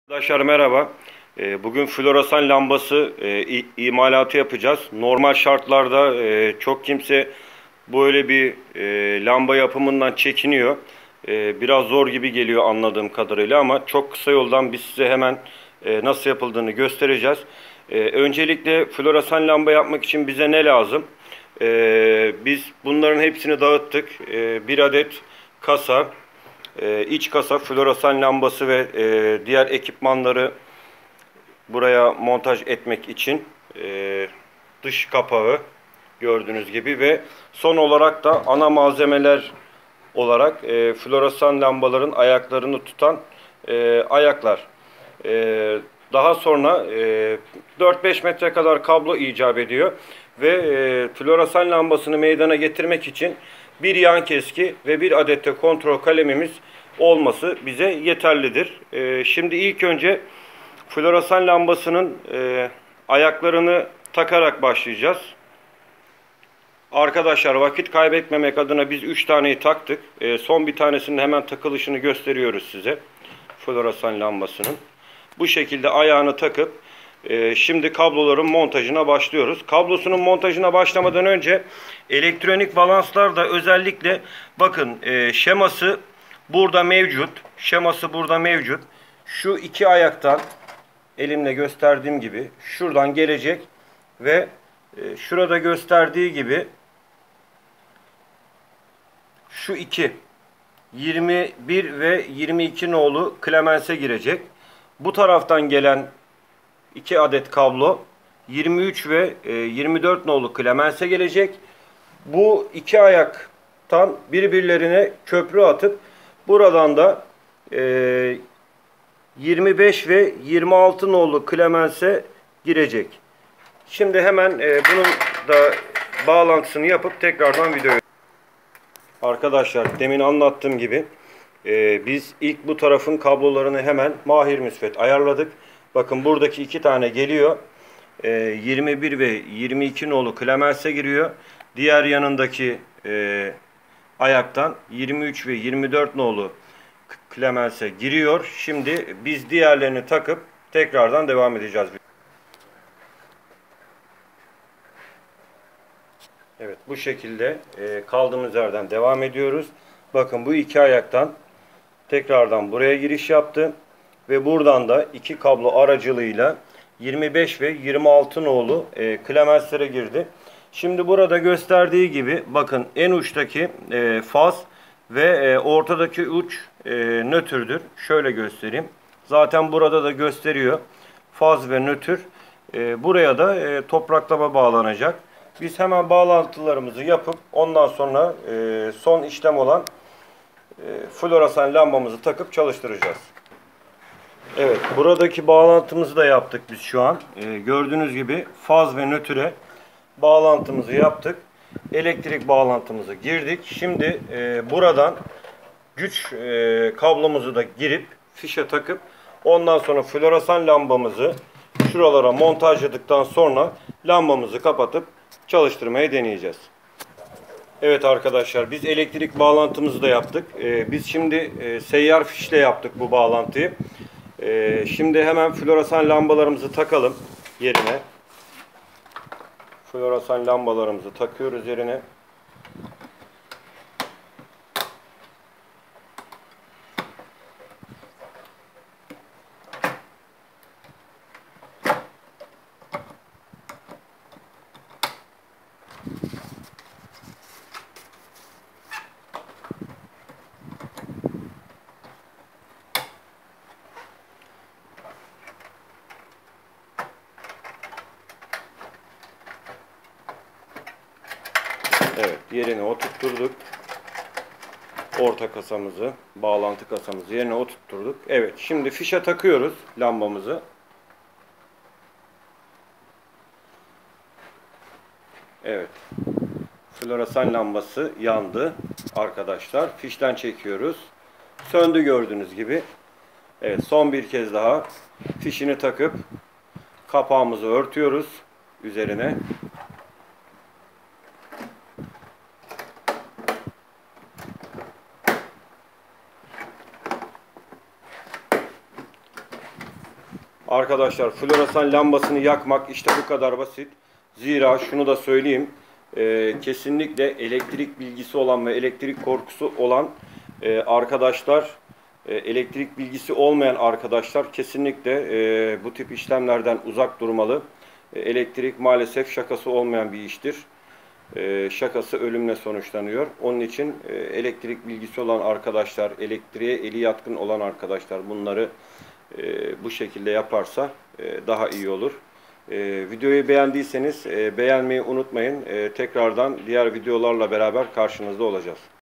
Arkadaşlar merhaba. Bugün floresan lambası imalatı yapacağız. Normal şartlarda çok kimse böyle bir lamba yapımından çekiniyor. Biraz zor gibi geliyor anladığım kadarıyla ama çok kısa yoldan biz size hemen nasıl yapıldığını göstereceğiz. Öncelikle floresan lamba yapmak için bize ne lazım? Biz bunların hepsini dağıttık. Bir adet kasa, iç kasa, floresan lambası ve diğer ekipmanları buraya montaj etmek için dış kapağı gördüğünüz gibi ve son olarak da ana malzemeler olarak floresan lambaların ayaklarını tutan ayaklar. Daha sonra 4-5 metre kadar kablo icap ediyor ve floresan lambasını meydana getirmek için bir yan keski ve bir adet de kontrol kalemimiz olması bize yeterlidir. Şimdi ilk önce floresan lambasının ayaklarını takarak başlayacağız. Arkadaşlar vakit kaybetmemek adına biz 3 taneyi taktık. Son bir tanesinin hemen takılışını gösteriyoruz size. Floresan lambasının. Bu şekilde ayağını takıp şimdi kabloların montajına başlıyoruz. Kablosunun montajına başlamadan önce elektronik balanslar da özellikle bakın şeması burada mevcut. Şeması burada mevcut. Şu iki ayaktan elimle gösterdiğim gibi şuradan gelecek ve şurada gösterdiği gibi şu iki 21 ve 22 nolu klemense girecek. Bu taraftan gelen 2 adet kablo 23 ve 24 nolu klemense gelecek. Bu iki ayaktan birbirlerine köprü atıp buradan da 25 ve 26 nolu klemense girecek. Şimdi hemen bunun da bağlantısını yapıp tekrardan videoya. Arkadaşlar demin anlattığım gibi biz ilk bu tarafın kablolarını hemen mahir müsbet ayarladık. Bakın buradaki iki tane geliyor. 21 ve 22 nolu klemense giriyor. Diğer yanındaki ayaktan 23 ve 24 nolu klemense giriyor. Şimdi biz diğerlerini takıp tekrardan devam edeceğiz. Evet, bu şekilde kaldığımız yerden devam ediyoruz. Bakın bu iki ayaktan tekrardan buraya giriş yaptı ve buradan da iki kablo aracılığıyla 25 ve 26 nolu klemenslere girdi. Şimdi burada gösterdiği gibi bakın en uçtaki faz ve ortadaki uç nötrdür. Şöyle göstereyim. Zaten burada da gösteriyor. Faz ve nötr. Buraya da topraklama bağlanacak. Biz hemen bağlantılarımızı yapıp ondan sonra son işlem olan floresan lambamızı takıp çalıştıracağız. Evet, buradaki bağlantımızı da yaptık biz şu an. Gördüğünüz gibi faz ve nötre bağlantımızı yaptık. Elektrik bağlantımızı girdik. Şimdi buradan güç kablomuzu da girip fişe takıp ondan sonra floresan lambamızı şuralara montajladıktan sonra lambamızı kapatıp çalıştırmayı deneyeceğiz. Evet arkadaşlar, biz elektrik bağlantımızı da yaptık. Biz şimdi seyyar fişle yaptık bu bağlantıyı. Şimdi hemen floresan lambalarımızı takalım yerine. Floresan lambalarımızı takıyoruz yerine. Evet, yerine oturtturduk. Orta kasamızı, bağlantı kasamızı yerine oturtturduk. Evet, şimdi fişe takıyoruz lambamızı. Evet. Floresan lambası yandı arkadaşlar. Fişten çekiyoruz. Söndü gördüğünüz gibi. Evet, son bir kez daha fişini takıp kapağımızı örtüyoruz üzerine. Arkadaşlar floresan lambasını yakmak işte bu kadar basit. Zira şunu da söyleyeyim. Kesinlikle elektrik bilgisi olan ve elektrik korkusu olan arkadaşlar, elektrik bilgisi olmayan arkadaşlar kesinlikle bu tip işlemlerden uzak durmalı. Elektrik maalesef şakası olmayan bir iştir. Şakası ölümle sonuçlanıyor. Onun için elektrik bilgisi olan arkadaşlar, elektriğe eli yatkın olan arkadaşlar bunları bu şekilde yaparsa daha iyi olur. Videoyu beğendiyseniz beğenmeyi unutmayın. Tekrardan diğer videolarla beraber karşınızda olacağız.